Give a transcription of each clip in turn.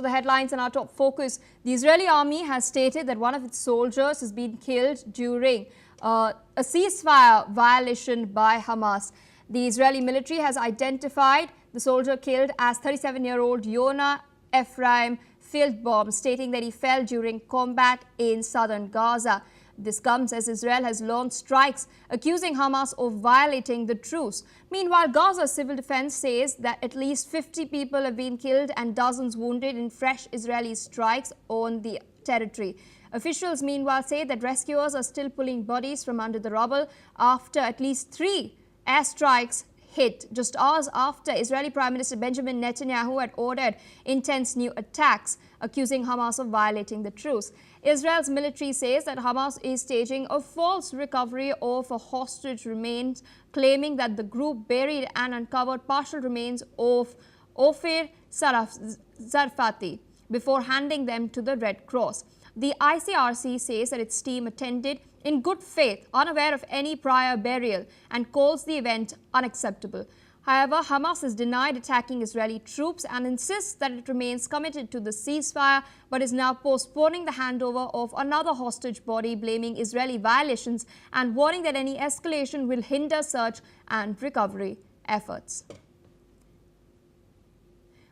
The headlines and our top focus. The Israeli army has stated that one of its soldiers has been killed during a ceasefire violation by Hamas. The Israeli military has identified the soldier killed as 37-year-old Yonah Ephraim Fieldbaum, stating that he fell during combat in southern Gaza. This comes as Israel has launched strikes accusing Hamas of violating the truce. Meanwhile, Gaza's civil defense says that at least 50 people have been killed and dozens wounded in fresh Israeli strikes on the territory. Officials, meanwhile, say that rescuers are still pulling bodies from under the rubble after at least 3 airstrikes hit just hours after Israeli Prime Minister Benjamin Netanyahu had ordered intense new attacks, accusing Hamas of violating the truce. Israel's military says that Hamas is staging a false recovery of a hostage remains, claiming that the group buried and uncovered partial remains of Ofer Zarfati before handing them to the Red Cross. The ICRC says that its team attended in good faith, unaware of any prior burial, and calls the event unacceptable. However, Hamas has denied attacking Israeli troops and insists that it remains committed to the ceasefire, but is now postponing the handover of another hostage body, blaming Israeli violations and warning that any escalation will hinder search and recovery efforts.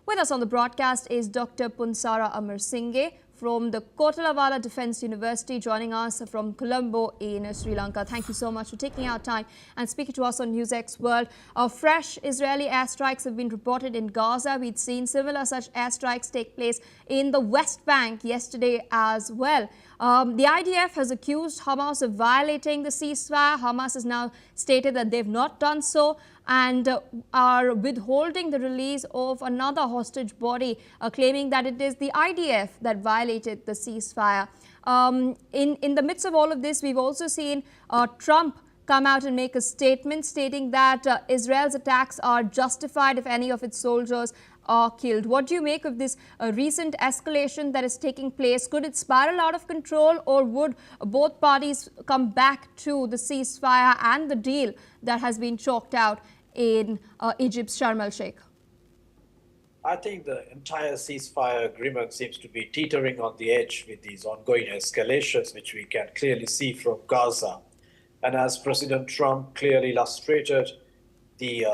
With us on the broadcast is Dr. Punsara Amarasinghe from the Kotalawala Defence University, joining us from Colombo in Sri Lanka. Thank you so much for taking our time and speaking to us on NewsX World. Fresh Israeli airstrikes have been reported in Gaza. We'd seen similar such airstrikes take place in the West Bank yesterday as well. The IDF has accused Hamas of violating the ceasefire. Hamas has now stated that they've not done so and are withholding the release of another hostage body, claiming that it is the IDF that violated the ceasefire. In the midst of all of this, we've also seen Trump come out and make a statement stating that Israel's attacks are justified if any of its soldiers are killed. What do you make of this recent escalation that is taking place? Could it spiral out of control, or would both parties come back to the ceasefire and the deal that has been chalked out in Egypt's Sharm el-Sheikh? I think the entire ceasefire agreement seems to be teetering on the edge with these ongoing escalations, which we can clearly see from Gaza. And as President Trump clearly illustrated, the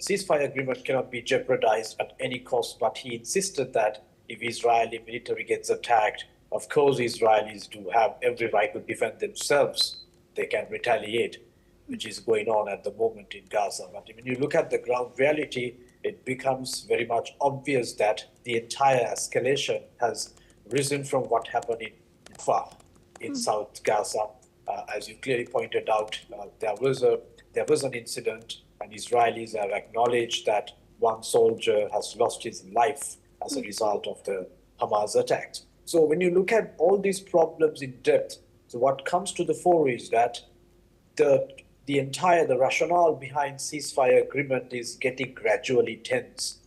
ceasefire agreement cannot be jeopardized at any cost, but he insisted that if Israeli military gets attacked, of course Israelis do have every right to defend themselves. They can retaliate, which is going on at the moment in Gaza. But when you look at the ground reality, it becomes very much obvious that the entire escalation has risen from what happened in Kyiv in South Gaza. As you clearly pointed out, there was an incident, and Israelis have acknowledged that one soldier has lost his life as a result of the Hamas attacks. So when you look at all these problems in depth, so what comes to the fore is that the rationale behind ceasefire agreement is getting gradually tense.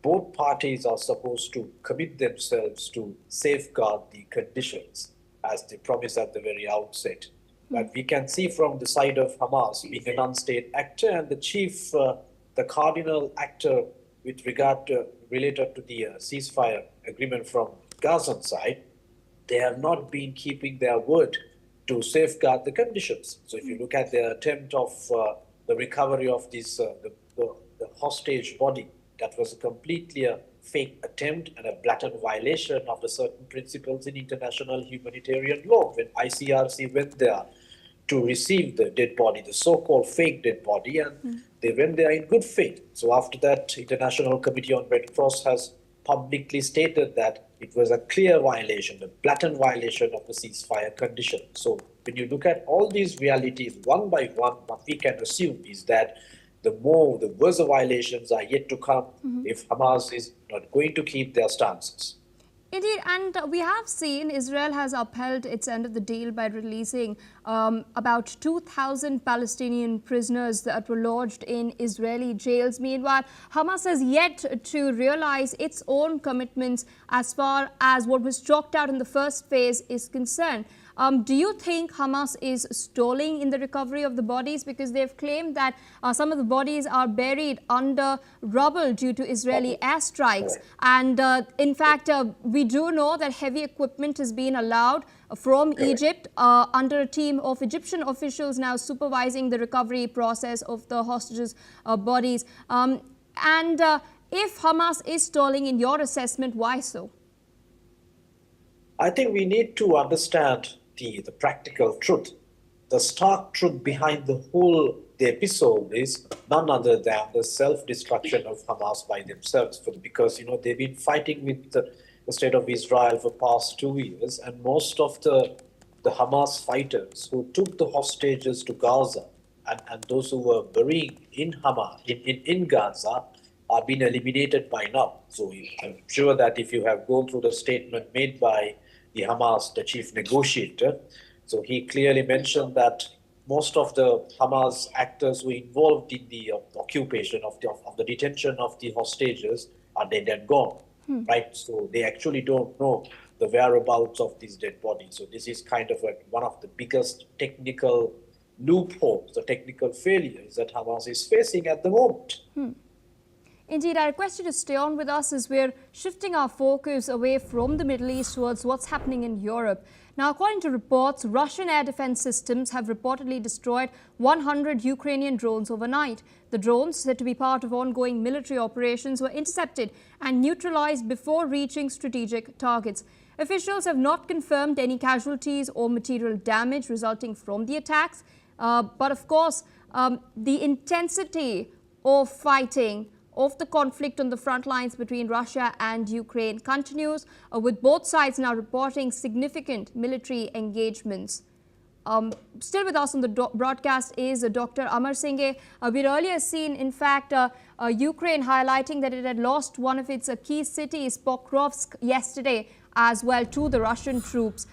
Both parties are supposed to commit themselves to safeguard the conditions, as they promised at the very outset. But we can see from the side of Hamas being an unstate actor and the cardinal actor with regard to related to the ceasefire agreement from Gazan side, they have not been keeping their word to safeguard the conditions. So if you look at the attempt of the recovery of this the hostage body, that was completely a fake attempt and a blatant violation of the certain principles in international humanitarian law. When ICRC went there to receive the dead body, the so-called fake dead body, and they went there in good faith. So after that, International Committee on Red Cross has publicly stated that it was a clear violation, a blatant violation of the ceasefire condition. So when you look at all these realities one by one, what we can assume is that the worse violations are yet to come if Hamas is not going to keep their stances. Indeed, and we have seen Israel has upheld its end of the deal by releasing about 2,000 Palestinian prisoners that were lodged in Israeli jails. Meanwhile, Hamas has yet to realize its own commitments as far as what was chalked out in the first phase is concerned. Do you think Hamas is stalling in the recovery of the bodies? Because they've claimed that some of the bodies are buried under rubble due to Israeli airstrikes. And in fact, we do know that heavy equipment has been allowed from Egypt under a team of Egyptian officials now supervising the recovery process of the hostages' bodies. If Hamas is stalling, in your assessment, why so? I think we need to understand the practical truth. The stark truth behind the episode is none other than the self-destruction of Hamas by themselves. Because, they've been fighting with the state of Israel for past 2 years, and most of the Hamas fighters who took the hostages to Gaza and those who were buried in in Gaza are being eliminated by now. So I'm sure that if you have gone through the statement made by the Hamas, the chief negotiator, so he clearly mentioned that most of the Hamas actors who were involved in the occupation of the detention of the hostages are dead and gone, right? So they actually don't know the whereabouts of these dead bodies. So this is kind of one of the biggest technical loopholes, the technical failures that Hamas is facing at the moment. Indeed, I request you to stay on with us as we're shifting our focus away from the Middle East towards what's happening in Europe. Now, according to reports, Russian air defense systems have reportedly destroyed 100 Ukrainian drones overnight. The drones, said to be part of ongoing military operations, were intercepted and neutralized before reaching strategic targets. Officials have not confirmed any casualties or material damage resulting from the attacks. But of course, the intensity of fighting of the conflict on the front lines between Russia and Ukraine continues, with both sides now reporting significant military engagements. Still with us on the broadcast is Dr. Amar Singh. We'd earlier seen, in fact, Ukraine highlighting that it had lost one of its key cities, Pokrovsk, yesterday as well to the Russian troops.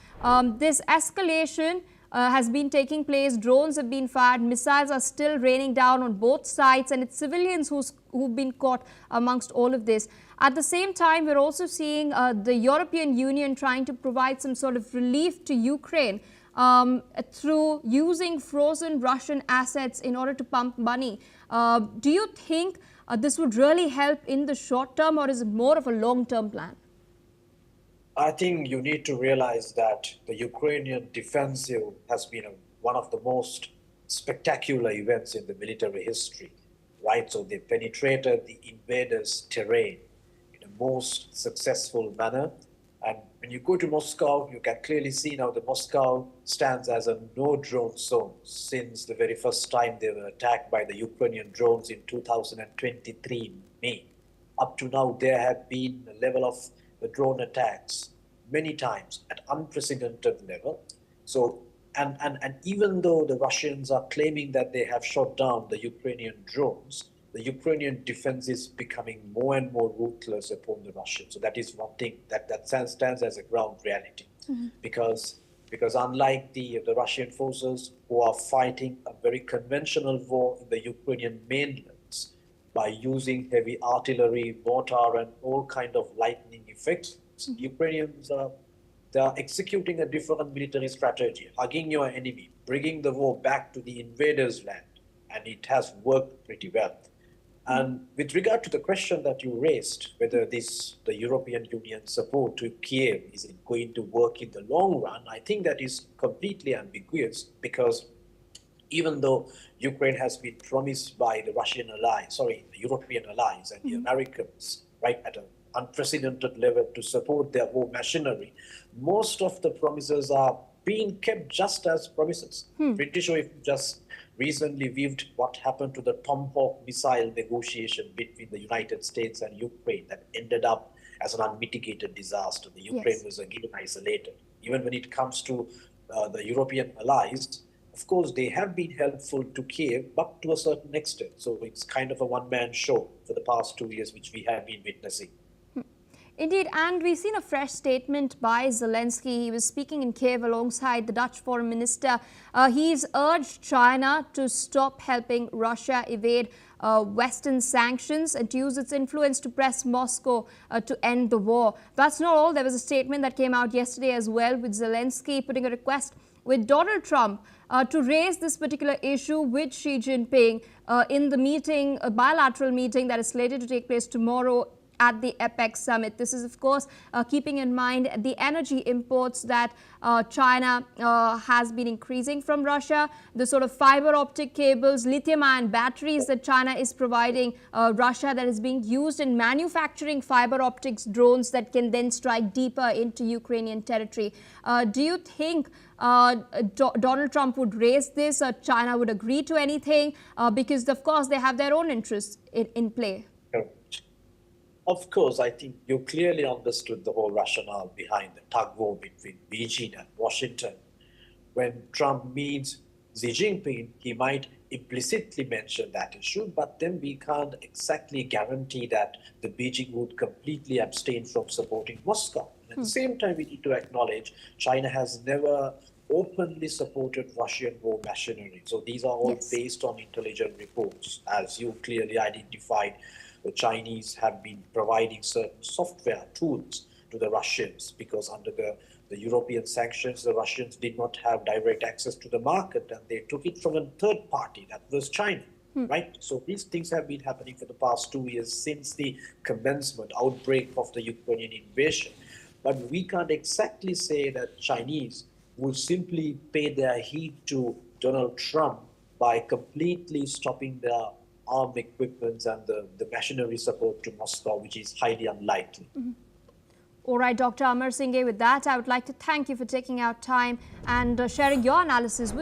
This escalation has been taking place. Drones have been fired. Missiles are still raining down on both sides, and it's civilians who've been caught amongst all of this. At the same time, we're also seeing the European Union trying to provide some sort of relief to Ukraine through using frozen Russian assets in order to pump money. Do you think this would really help in the short term, or is it more of a long-term plan? I think you need to realize that the Ukrainian defensive has been one of the most spectacular events in the military history, right? So they penetrated the invaders' terrain in a most successful manner. And when you go to Moscow, you can clearly see now that Moscow stands as a no-drone zone since the very first time they were attacked by the Ukrainian drones in 2023 May. Up to now, there have been a level of the drone attacks many times at unprecedented level. So, and even though the Russians are claiming that they have shot down the Ukrainian drones, the Ukrainian defense is becoming more and more ruthless upon the Russians. So that is one thing that stands as a ground reality. Because unlike the Russian forces who are fighting a very conventional war in the Ukrainian mainlands by using heavy artillery, mortar, and all kind of lightning effects, Ukrainians they are executing a different military strategy, hugging your enemy, bringing the war back to the invaders' land, and it has worked pretty well. And with regard to the question that you raised, whether the European Union support to Kyiv is going to work in the long run, I think that is completely ambiguous, because even though Ukraine has been promised by the European allies and the Americans, right, at an unprecedented level to support their war machinery, most of the promises are being kept just as promises. Pretty sure if you just recently viewed what happened to the Tomahawk missile negotiation between the United States and Ukraine that ended up as an unmitigated disaster. The Ukraine was again isolated. Even when it comes to the European allies, of course, they have been helpful to Kyiv, but to a certain extent. So it's kind of a one-man show for the past 2 years, which we have been witnessing. Indeed, and we've seen a fresh statement by Zelensky. He was speaking in Kyiv alongside the Dutch Foreign Minister. He's urged China to stop helping Russia evade Western sanctions and to use its influence to press Moscow to end the war. That's not all. There was a statement that came out yesterday as well, with Zelensky putting a request with Donald Trump to raise this particular issue with Xi Jinping in the meeting, a bilateral meeting that is slated to take place tomorrow at the APEC summit. This is, of course, keeping in mind the energy imports that China has been increasing from Russia, the sort of fiber optic cables, lithium-ion batteries that China is providing Russia, that is being used in manufacturing fiber optics drones that can then strike deeper into Ukrainian territory. Do you think Donald Trump would raise this, or China would agree to anything? Because, of course, they have their own interests in play. Of course, I think you clearly understood the whole rationale behind the tug-of-war between Beijing and Washington. When Trump meets Xi Jinping, he might implicitly mention that issue, but then we can't exactly guarantee that the Beijing would completely abstain from supporting Moscow. At the same time, we need to acknowledge China has never openly supported Russian war machinery. So these are all based on intelligence reports. As you clearly identified, the Chinese have been providing certain software tools to the Russians because under the European sanctions, the Russians did not have direct access to the market and they took it from a third party, that was China, right? So these things have been happening for the past 2 years since the outbreak of the Ukrainian invasion. But we can't exactly say that Chinese will simply pay their heed to Donald Trump by completely stopping their armed equipments and the machinery support to Moscow, which is highly unlikely. All right, Dr. Amar Singh, with that, I would like to thank you for taking out time and sharing your analysis with